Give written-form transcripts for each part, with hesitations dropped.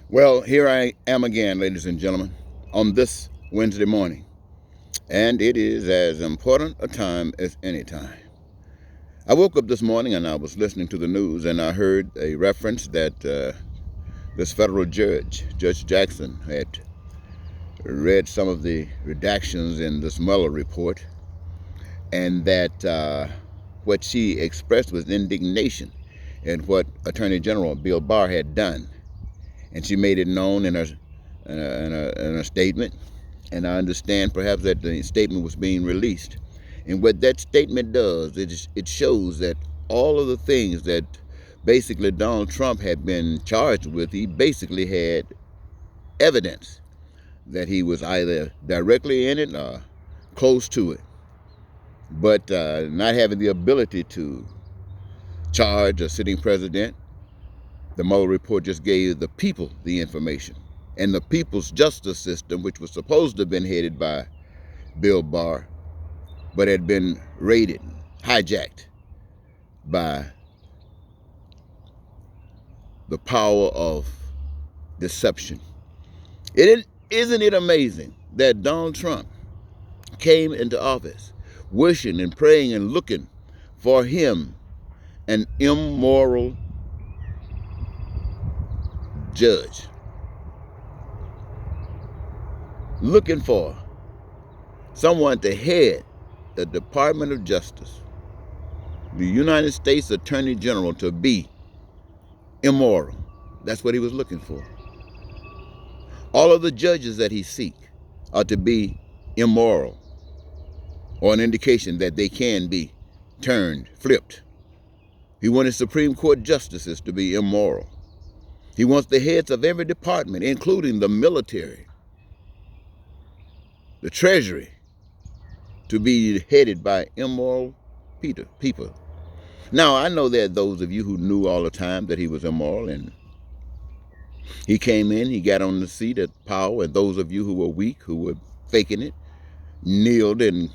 Well, here I am again, ladies and gentlemen, on this Wednesday morning, and it is as important a time as any time. I woke up this morning and I was listening to the news, and I heard a reference that this federal judge, Judge Jackson, had read some of the redactions in this Mueller report, and that what she expressed was indignation at what Attorney General Bill Barr had done. And she made it known in a statement. And I understand perhaps that the statement was being released. And what that statement does, it shows that all of the things that basically Donald Trump had been charged with, he basically had evidence that he was either directly in it or close to it. But not having the ability to charge a sitting president, the Mueller report just gave the people the information. And the people's justice system, which was supposed to have been headed by Bill Barr, but had been raided, hijacked by the power of deception. Isn't it amazing that Donald Trump came into office wishing and praying and looking for him an immoral judge, looking for someone to head the Department of Justice, the United States Attorney General, to be immoral. That's what he was looking for. All of the judges that he seeks are to be immoral, or an indication that they can be turned, flipped. He wanted Supreme Court justices to be immoral. He wants the heads of every department, including the military, the Treasury, to be headed by immoral people. Now, I know there are those of you who knew all the time that he was immoral, and he came in, he got on the seat of power, and those of you who were weak, who were faking it, kneeled and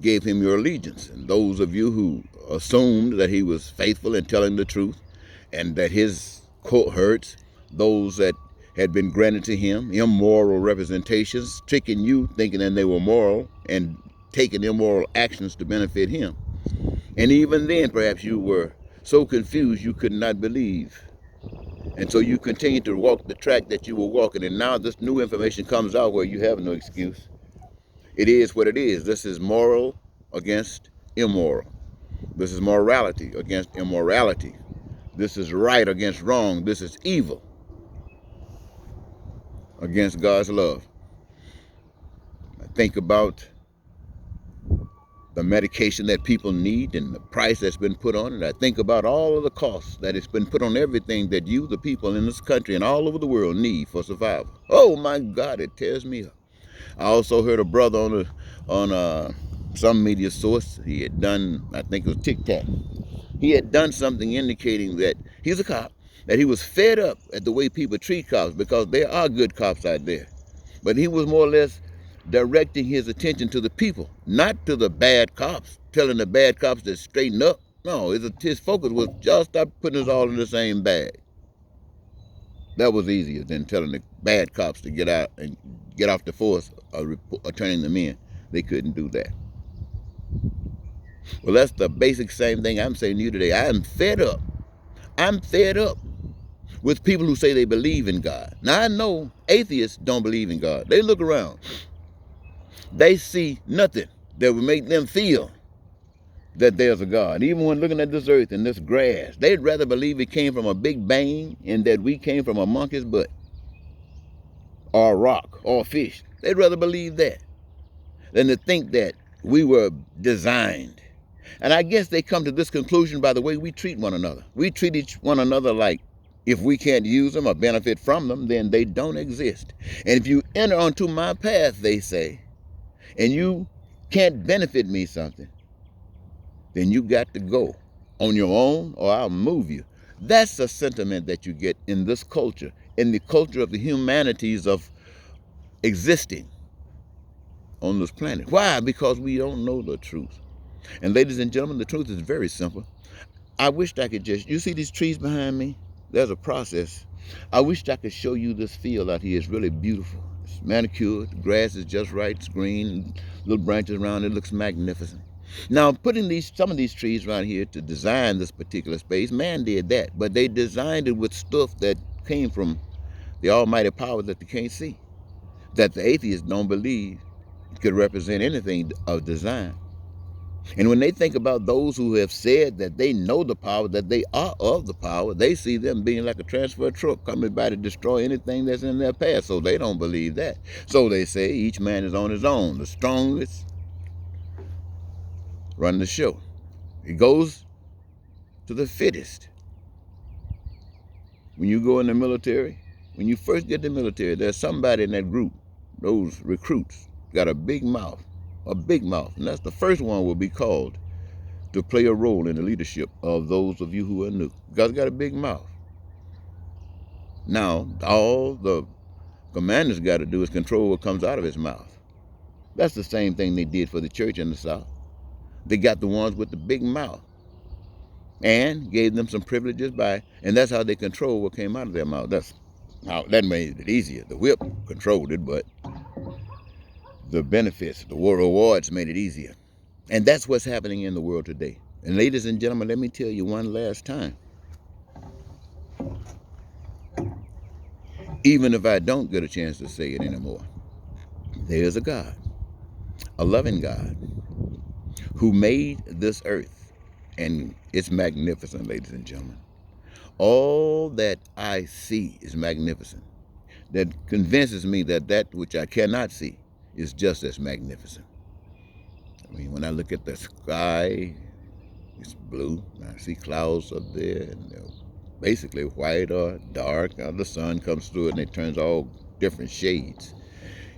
gave him your allegiance. And those of you who assumed that he was faithful and telling the truth, and that his cohorts, those that had been granted to him immoral representations, tricking you, thinking that they were moral, and taking immoral actions to benefit him. And even then, perhaps you were so confused you could not believe. And so you continued to walk the track that you were walking. And now this new information comes out where you have no excuse. It is what it is. This is moral against immoral. This is morality against immorality. This is right against wrong. This is evil against God's love. I think about the medication that people need and the price that's been put on it. I think about all of the costs that it's been put on everything that you, the people in this country and all over the world, need for survival. Oh my God, it tears me up. I also heard a brother on some media source. He had done, I think it was TikTok. He had done something indicating that he's a cop, that he was fed up at the way people treat cops, because there are good cops out there. But he was more or less directing his attention to the people, not to the bad cops, telling the bad cops to straighten up. No, his focus was just stop putting us all in the same bag. That was easier than telling the bad cops to get out and get off the force or turning them in. They couldn't do that. Well, that's the basic same thing I'm saying to you today. I am fed up. I'm fed up with people who say they believe in God. Now, I know atheists don't believe in God. They look around. They see nothing that would make them feel that there's a God. Even when looking at this earth and this grass, they'd rather believe it came from a big bang and that we came from a monkey's butt, or a rock, or a fish. They'd rather believe that than to think that we were designed. And I guess they come to this conclusion by the way we treat one another. We treat each one another like if we can't use them or benefit from them, then they don't exist. And if you enter onto my path, they say, and you can't benefit me something, then you got to go on your own or I'll move you. That's a sentiment that you get in this culture, in the culture of the humanities of existing on this planet. Why? Because we don't know the truth. And ladies and gentlemen, the truth is very simple. I wished I could just, you see these trees behind me? There's a process I wish I could show you this field out here. It's really beautiful. It's manicured. The grass is just right. It's green. Little branches around it. Looks magnificent. Now, putting some of these trees around here to design this particular space, man did that. But they designed it with stuff that came from the almighty power that they can't see, that the atheists don't believe could represent anything of design. And when they think about those who have said that they know the power, that they are of the power, they see them being like a transfer truck coming by to destroy anything that's in their path. So they don't believe that. So they say each man is on his own. The strongest run the show. It goes to the fittest. When you go in the military, when you first get in the military, there's somebody in that group, those recruits, got a big mouth. And that's the first one will be called to play a role in the leadership of those of you who are new. God's got a big mouth. Now, all the commander's got to do is control what comes out of his mouth. That's the same thing they did for the church in the South. They got the ones with the big mouth and gave them some privileges and that's how they control what came out of their mouth. That's how that made it easier. The whip controlled it, but the benefits, the war rewards made it easier. And that's what's happening in the world today. And ladies and gentlemen, let me tell you one last time. Even if I don't get a chance to say it anymore, there is a God, a loving God, who made this earth. And it's magnificent, ladies and gentlemen. All that I see is magnificent. That convinces me that that which I cannot see is just as magnificent. I mean, when I look at the sky, it's blue. I see clouds up there, and they're basically white or dark. The sun comes through it, and it turns all different shades.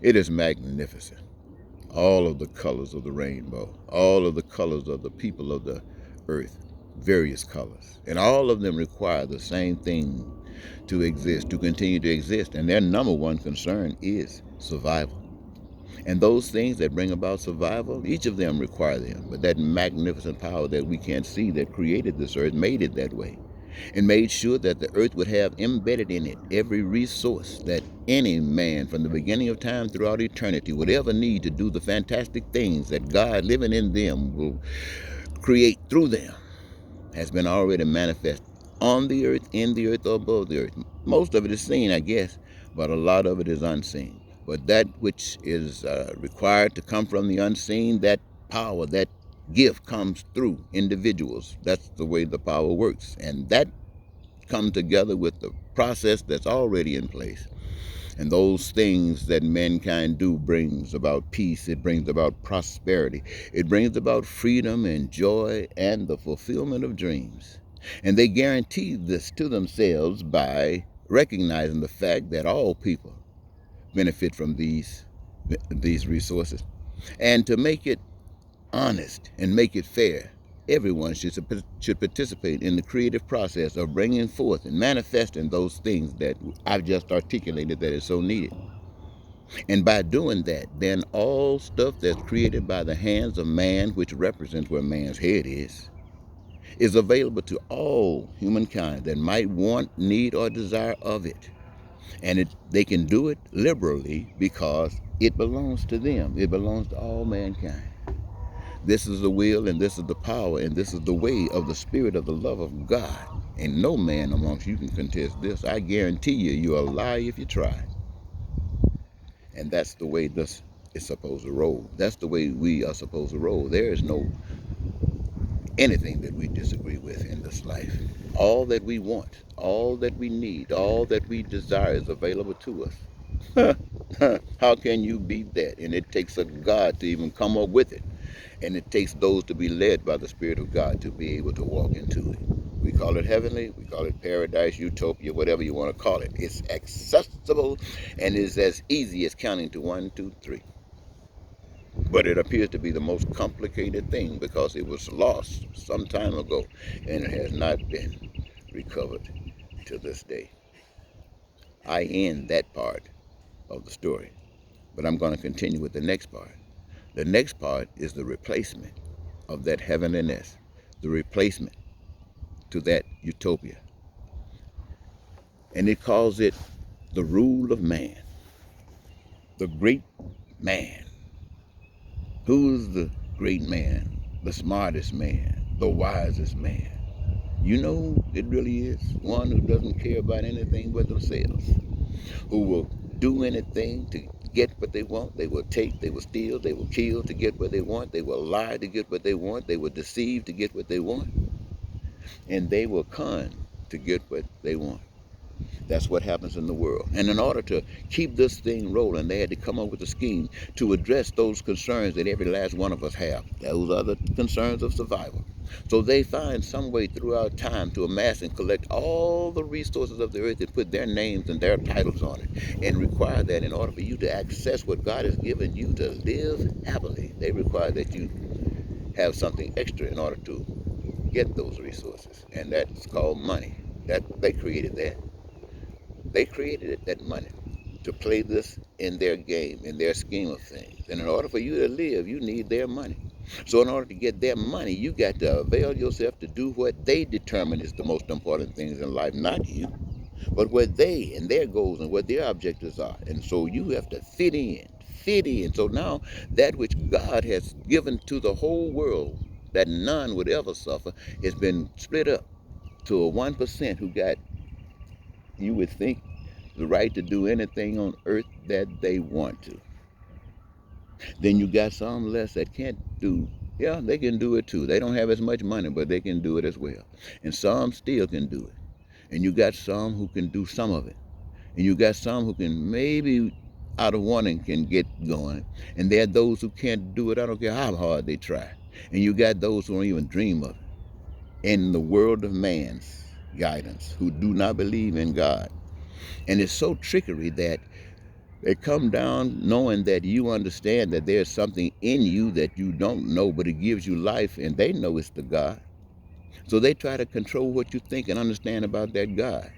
It is magnificent. All of the colors of the rainbow, all of the colors of the people of the earth, various colors. And all of them require the same thing to exist, to continue to exist. And their number one concern is survival. And those things that bring about survival, each of them require them. But that magnificent power that we can't see that created this earth made it that way, and made sure that the earth would have embedded in it every resource that any man from the beginning of time throughout eternity would ever need to do the fantastic things that God living in them will create through them, has been already manifest on the earth, in the earth, or above the earth. Most of it is seen, I guess, but a lot of it is unseen. But that which is required to come from the unseen, that power, that gift comes through individuals. That's the way the power works. And that comes together with the process that's already in place. And those things that mankind do brings about peace. It brings about prosperity. It brings about freedom and joy and the fulfillment of dreams. And they guarantee this to themselves by recognizing the fact that all people benefit from these resources. And to make it honest and make it fair, everyone should participate in the creative process of bringing forth and manifesting those things that I've just articulated that is so needed. And by doing that, then all stuff that's created by the hands of man, which represents where man's head is available to all humankind that might want, need, or desire of it. And they can do it liberally because it belongs to them. It belongs to all mankind. This is the will, and this is the power, and this is the way of the Spirit of the love of God. And no man amongst you can contest this. I guarantee you, you're a liar if you try. And that's the way this is supposed to roll. That's the way we are supposed to roll. There is no anything that we disagree with in this life. All that we want, all that we need, all that we desire is available to us. How can you beat that? And it takes a God to even come up with it. And it takes those to be led by the Spirit of God to be able to walk into it. We call it heavenly, we call it paradise, utopia, whatever you want to call it. It's accessible and is as easy as counting to 1, 2, 3. But it appears to be the most complicated thing because it was lost some time ago and it has not been recovered to this day. I end that part of the story, but I'm going to continue with the next part. The next part is the replacement of that heavenliness, the replacement to that utopia. And it calls it the rule of man, the great man. Who's the great man, the smartest man, the wisest man? You know, it really is one who doesn't care about anything but themselves, who will do anything to get what they want. They will take, they will steal, they will kill to get what they want. They will lie to get what they want. They will deceive to get what they want. And they will con to get what they want. That's what happens in the world. And in order to keep this thing rolling, they had to come up with a scheme to address those concerns that every last one of us have. Those are the concerns of survival. So they find some way throughout time to amass and collect all the resources of the earth and put their names and their titles on it, and require that in order for you to access what God has given you to live happily, they require that you have something extra in order to get those resources. And that's called money. They created that. They created it, that money, to play this in their game, in their scheme of things. And in order for you to live, you need their money. So in order to get their money, you got to avail yourself to do what they determine is the most important things in life, not you, but what they and their goals and what their objectives are. And so you have to fit in, fit in. So now that which God has given to the whole world, that none would ever suffer, has been split up to a 1% who got, you would think, the right to do anything on earth that they want to. Then you got some less that can't do. Yeah, they can do it too. They don't have as much money, but they can do it as well. And some still can do it. And you got some who can do some of it. And you got some who can maybe out of wanting can get going. And there are those who can't do it. I don't care how hard they try. And you got those who don't even dream of it. In the world of man's guidance, who do not believe in God. And it's so trickery that they come down knowing that you understand that there's something in you that you don't know, but it gives you life, and they know it's the God. So they try to control what you think and understand about that God.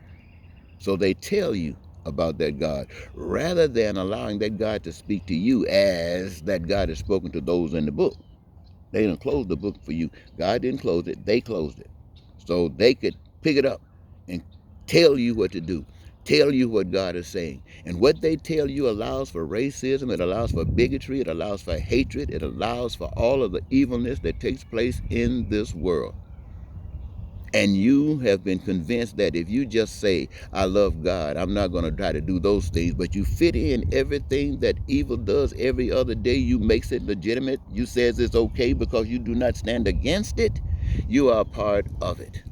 So they tell you about that God, rather than allowing that God to speak to you as that God has spoken to those in the book. They didn't close the book for you. God didn't close it. They closed it. So they could pick it up and tell you what to do, tell you what God is saying. And what they tell you allows for racism, it allows for bigotry, it allows for hatred, it allows for all of the evilness that takes place in this world. And you have been convinced that if you just say, I love God, I'm not going to try to do those things, but you fit in everything that evil does every other day, you makes it legitimate, you says it's okay because you do not stand against it, you are part of it.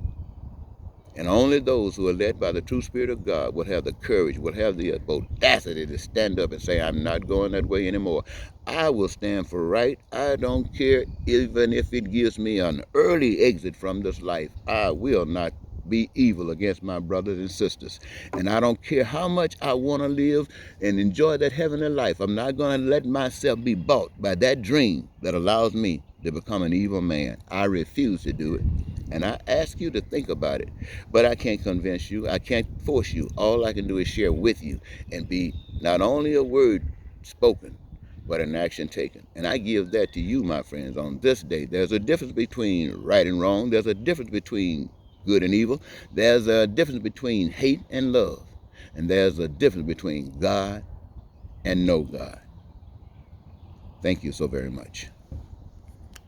And only those who are led by the true Spirit of God will have the courage, will have the audacity to stand up and say, I'm not going that way anymore. I will stand for right. I don't care even if it gives me an early exit from this life. I will not be evil against my brothers and sisters. And I don't care how much I want to live and enjoy that heavenly life. I'm not going to let myself be bought by that dream that allows me to become an evil man. I refuse to do it. And I ask you to think about it. But I can't convince you. I can't force you. All I can do is share with you and be not only a word spoken, but an action taken. And I give that to you, my friends, on this day. There's a difference between right and wrong. There's a difference between good and evil. There's a difference between hate and love. And there's a difference between God and no God. Thank you so very much.